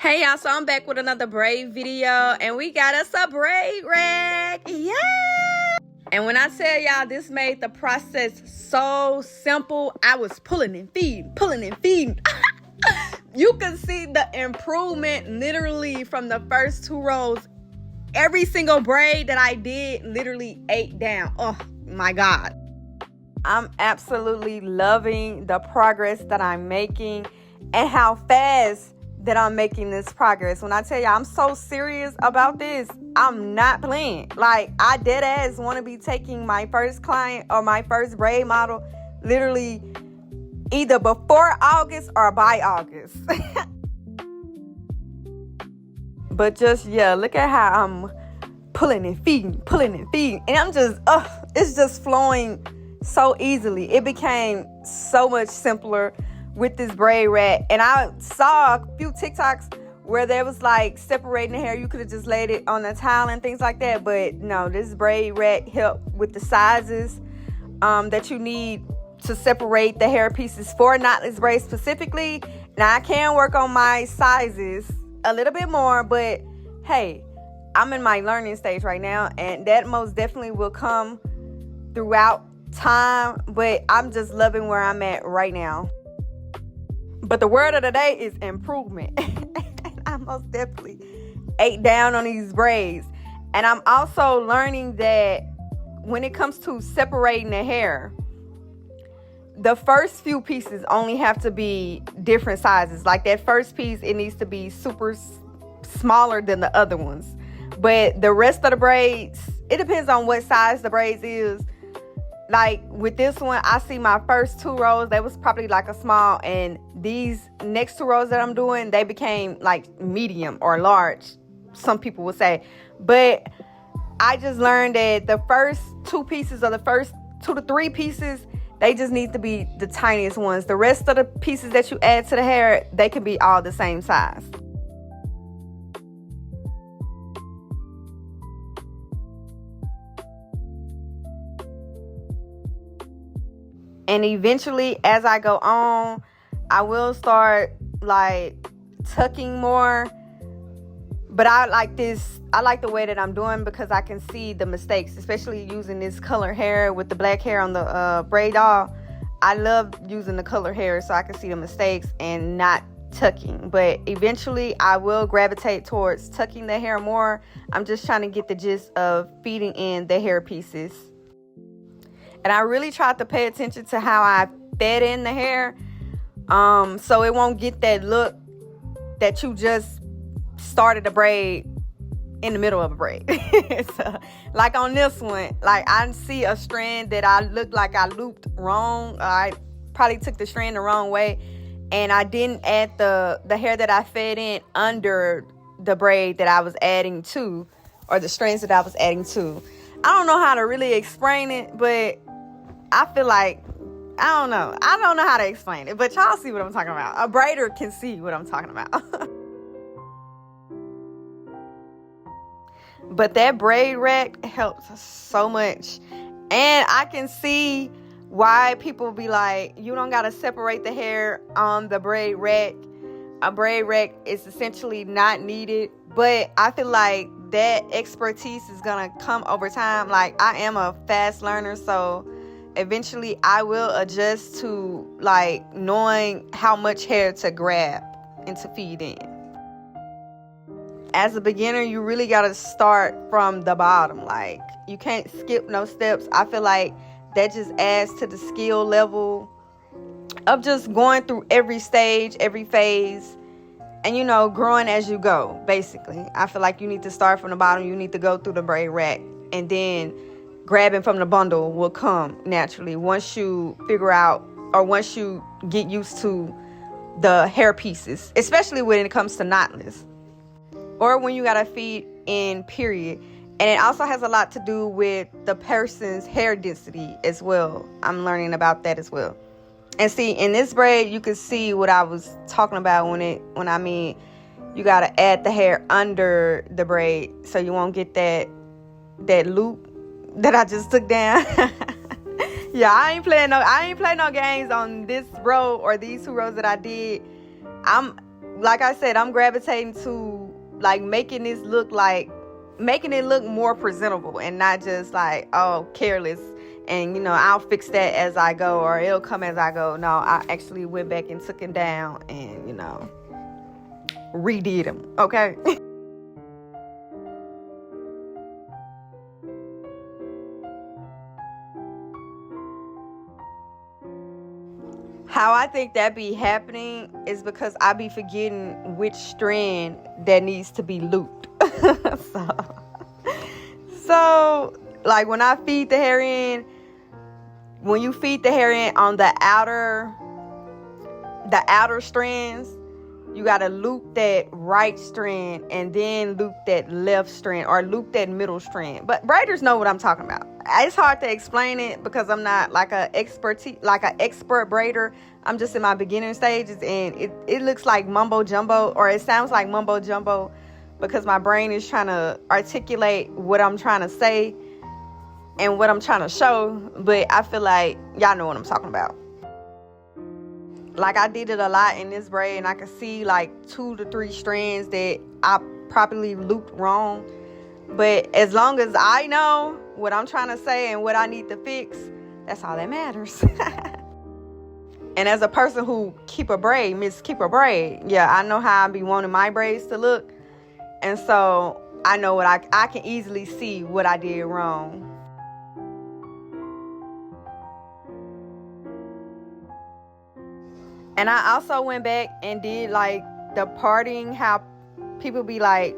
Hey y'all, so I'm back with another braid video, and we got us a braid rack. Yeah! And when I tell y'all this made the process so simple, I was pulling and feeding. You can see the improvement literally from the first 2 rows. Every single braid that I did literally ate down. Oh my God. I'm absolutely loving the progress that I'm making and how fast that I'm making this progress. When I tell you I'm so serious about this, I'm not playing. Like, I dead ass want to be taking my first client or my first braid model literally either before August or by August. But just, yeah, look at how I'm pulling and feeding. And I'm just, it's just flowing so easily. It became so much simpler with this braid rack. And I saw a few TikToks where there was like separating the hair. You could have just laid it on a towel and things like that. But no, this braid rack helped with the sizes that you need to separate the hair pieces for knotless braids specifically. Now I can work on my sizes a little bit more, but hey, I'm in my learning stage right now, and that most definitely will come throughout time. But I'm just loving where I'm at right now. But the word of the day is improvement. I most definitely ate down on these braids. And I'm also learning that when it comes to separating the hair, the first few pieces only have to be different sizes. Like that first piece, it needs to be super smaller than the other ones. But the rest of the braids, it depends on what size the braids is. Like with this one, I see my first 2 rows, they was probably like a small, and these next 2 rows that I'm doing, they became like medium or large, some people would say. But I just learned that the first 2 pieces or the first 2 to 3 pieces, they just need to be the tiniest ones. The rest of the pieces that you add to the hair, they can be all the same size. And eventually, as I go on, I will start like tucking more. But I like the way that I'm doing because I can see the mistakes, especially using this color hair with the black hair on the braid doll. I love using the color hair so I can see the mistakes and not tucking. But eventually, I will gravitate towards tucking the hair more. I'm just trying to get the gist of feeding in the hair pieces. And I really tried to pay attention to how I fed in the hair, so it won't get that look that you just started a braid in the middle of a braid. So, like on this one, like I see a strand that I looked like I looped wrong. I probably took the strand the wrong way, and I didn't add the hair that I fed in under the braid that I was adding to, or the strands that I was adding to. I don't know how to really explain it, but I feel like, I don't know how to explain it, but y'all see what I'm talking about. A braider can see what I'm talking about. But that braid rack helps so much. And I can see why people be like, you don't got to separate the hair on the braid rack. A braid rack is essentially not needed. But I feel like that expertise is going to come over time. Like, I am a fast learner, so eventually I will adjust to like knowing how much hair to grab and to feed in. As a beginner, you really got to start from the bottom. Like, you can't skip no steps. I feel like that just adds to the skill level of just going through every stage, every phase, and, you know, growing as you go, basically. I feel like you need to start from the bottom. You need to go through the braid rack, and then grabbing from the bundle will come naturally once you figure out, or once you get used to the hair pieces, especially when it comes to knotless, or when you gotta feed in, period. And it also has a lot to do with the person's hair density as well. I'm learning about that as well. And see, in this braid, you can see what I was talking about when I mean you gotta add the hair under the braid so you won't get that loop that I just took down. Yeah, I ain't playing no games on this row or these 2 rows that I did. like I said, I'm gravitating to like making it look more presentable and not just like, oh, careless. And, I'll fix that as I go, or it'll come as I go. No, I actually went back and took it down and, redid them. Okay. How I think that be happening is because I be forgetting which strand that needs to be looped. so like when I feed the hair in, when you feed the hair in on the outer strands, you got to loop that right strand and then loop that left strand, or loop that middle strand. But braiders know what I'm talking about. It's hard to explain it because I'm not like an expert braider. I'm just in my beginner stages, and it looks like mumbo jumbo, or it sounds like mumbo jumbo because my brain is trying to articulate what I'm trying to say and what I'm trying to show. But I feel like y'all know what I'm talking about. Like I did it a lot in this braid, and I could see like 2 to 3 strands that I probably looped wrong. But as long as I know what I'm trying to say and what I need to fix, that's all that matters. And as a person who keep a braid, yeah, I know how I be wanting my braids to look. And so I know what I can easily see what I did wrong. And I also went back and did like the parting, how people be like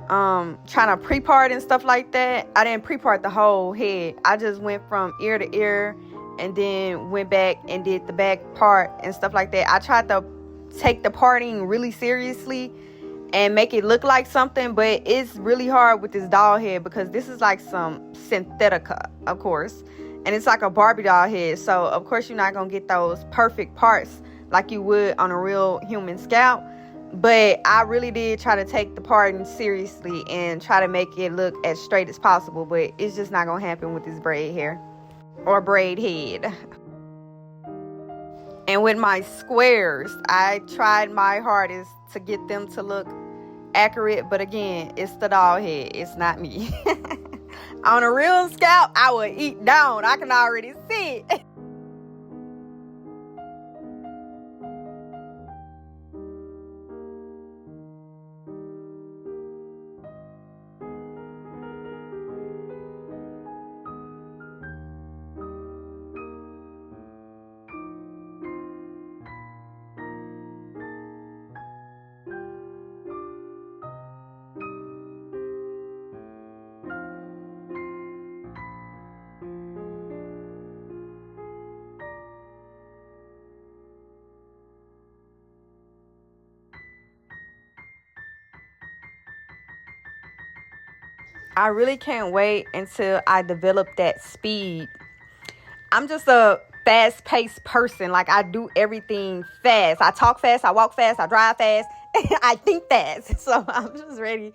trying to pre-part and stuff like that. I didn't pre-part the whole head. I just went from ear to ear and then went back and did the back part and stuff like that. I tried to take the parting really seriously and make it look like something, but it's really hard with this doll head because this is like some synthetica, of course, and it's like a Barbie doll head. So of course you're not gonna get those perfect parts like you would on a real human scalp. But I really did try to take the parting seriously and try to make it look as straight as possible. But it's just not gonna happen with this braid hair or braid head. And with my squares, I tried my hardest to get them to look accurate, but again, it's the doll head, it's not me. On a real scalp, I would eat down. I can already see it. I really can't wait until I develop that speed. I'm just a fast-paced person. Like, I do everything fast. I talk fast, I walk fast, I drive fast, I think fast. So I'm just ready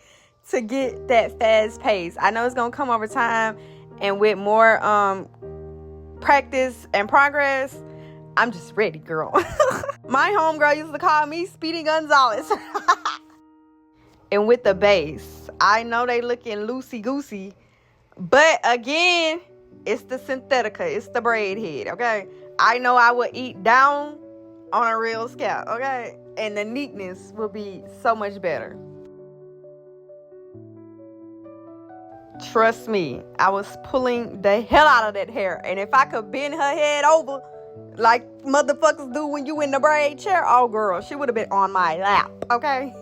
to get that fast pace. I know it's going to come over time, and with more practice and progress, I'm just ready, girl. My homegirl used to call me Speedy Gonzalez. And with the base, I know they looking loosey-goosey, but again, it's the synthetica, it's the braid head, okay? I know I would eat down on a real scalp, okay? And the neatness will be so much better. Trust me, I was pulling the hell out of that hair, and if I could bend her head over like motherfuckers do when you in the braid chair, oh girl, she would have been on my lap, okay?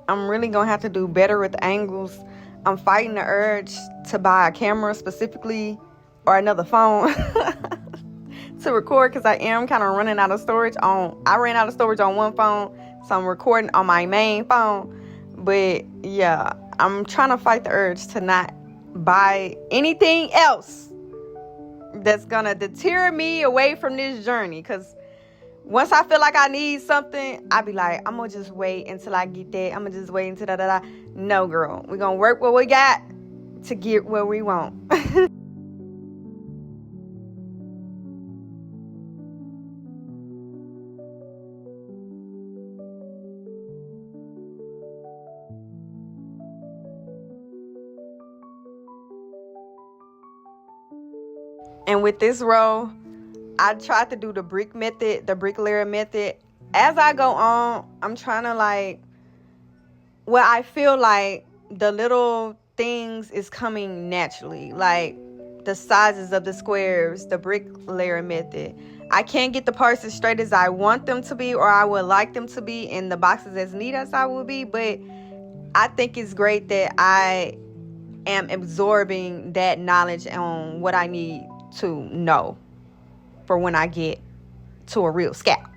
I'm really gonna have to do better with angles. I'm fighting the urge to buy a camera specifically, or another phone to record because I am kind of running out of storage I ran out of storage on one phone, so I'm recording on my main phone. But yeah, I'm trying to fight the urge to not buy anything else that's gonna deter me away from this journey, because once I feel like I need something, I be like, I'm gonna just wait until I get that. I'm gonna just wait until da. No, girl, we're gonna work what we got to get where we want. And with this row, I tried to do the brick method, the brick layer method. As I go on, I'm trying to I feel like the little things is coming naturally, like the sizes of the squares, the brick layer method. I can't get the parts as straight as I want them to be, or I would like them to be, in the boxes as neat as I would be, but I think it's great that I am absorbing that knowledge on what I need to know for when I get to a real scalp.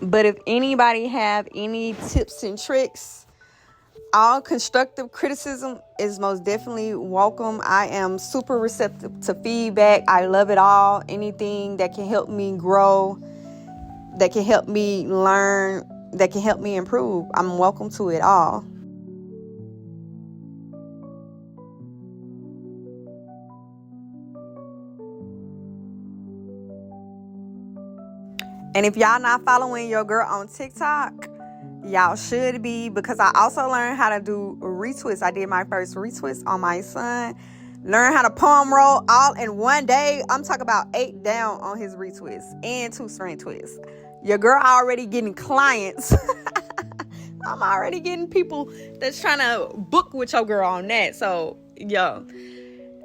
But if anybody have any tips and tricks, all constructive criticism is most definitely welcome. I am super receptive to feedback. I love it all. Anything that can help me grow, that can help me learn, that can help me improve, I'm welcome to it all. And if y'all not following your girl on TikTok, y'all should be, because I also learned how to do retwists. I did my first retwist on my son. Learn how to palm roll all in one day. I'm talking about 8 down on his retwist and 2 string twists. Your girl already getting clients. I'm already getting people that's trying to book with your girl on that. So, yo,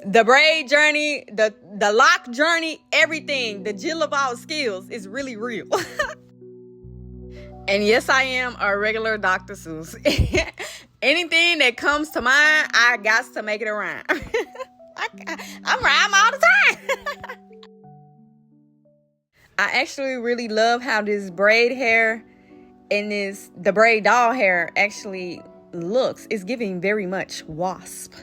the braid journey, the lock journey, everything, the jill of all skills is really real. And yes, I am a regular Dr. Seuss. Anything that comes to mind, I got to make it a rhyme. I'm rhyme all the time. I actually really love how this braid hair and the braid doll hair actually looks. It's giving very much wasp.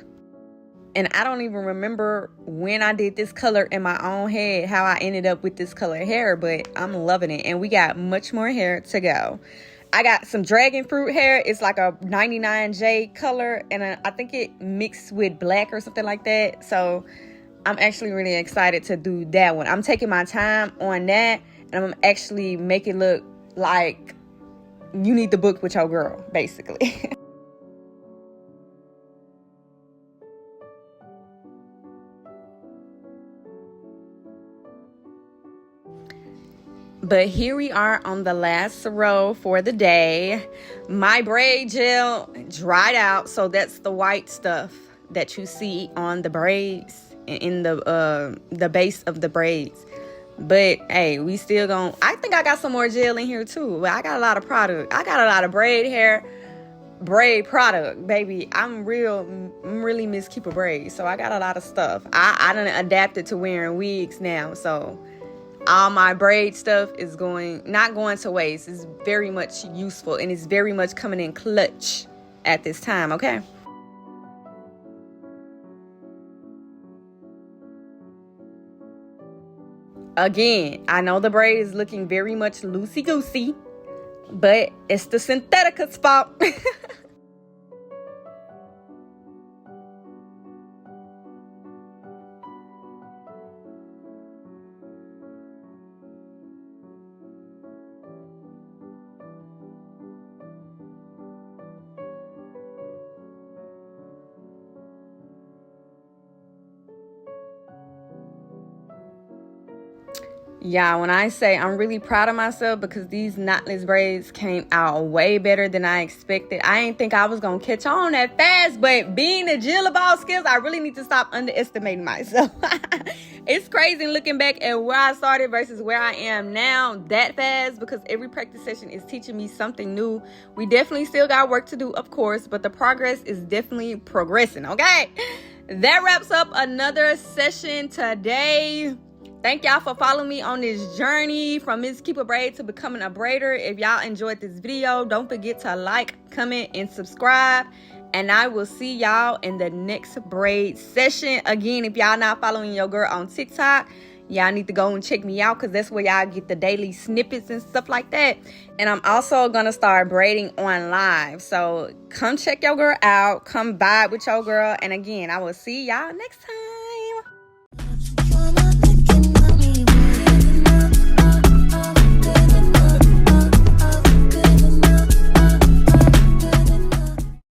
And I don't even remember when I did this color in my own head, how I ended up with this color hair, but I'm loving it. And we got much more hair to go. I got some dragon fruit hair. It's like a 99J color, and I think it mixed with black or something like that. So I'm actually really excited to do that one. I'm taking my time on that, and I'm actually make it look like you need to book with your girl, basically. But here we are on the last row for the day. My braid gel dried out, so that's the white stuff that you see on the braids in the base of the braids. But hey, we still gonna. I think I got some more gel in here too. But I got a lot of product. I got a lot of braid hair, braid product, baby. I'm really Miss Keeper Braid, so I got a lot of stuff. I done adapted to wearing wigs now, so all my braid stuff is not going to waste. It's very much useful, and it's very much coming in clutch at this time, okay? Again, I know the braid is looking very much loosey-goosey, but it's the Synthetica's fault. Yeah, when I say I'm really proud of myself because these knotless braids came out way better than I expected. I didn't think I was going to catch on that fast, but being a Jill about skills, I really need to stop underestimating myself. It's crazy looking back at where I started versus where I am now that fast, because every practice session is teaching me something new. We definitely still got work to do, of course, but the progress is definitely progressing, okay? That wraps up another session today. Thank y'all for following me on this journey from Miss Keeper Braid to becoming a braider. If y'all enjoyed this video, don't forget to like, comment, and subscribe. And I will see y'all in the next braid session. Again, if y'all not following your girl on TikTok, y'all need to go and check me out, because that's where y'all get the daily snippets and stuff like that. And I'm also going to start braiding on live. So come check your girl out. Come vibe with your girl. And again, I will see y'all next time.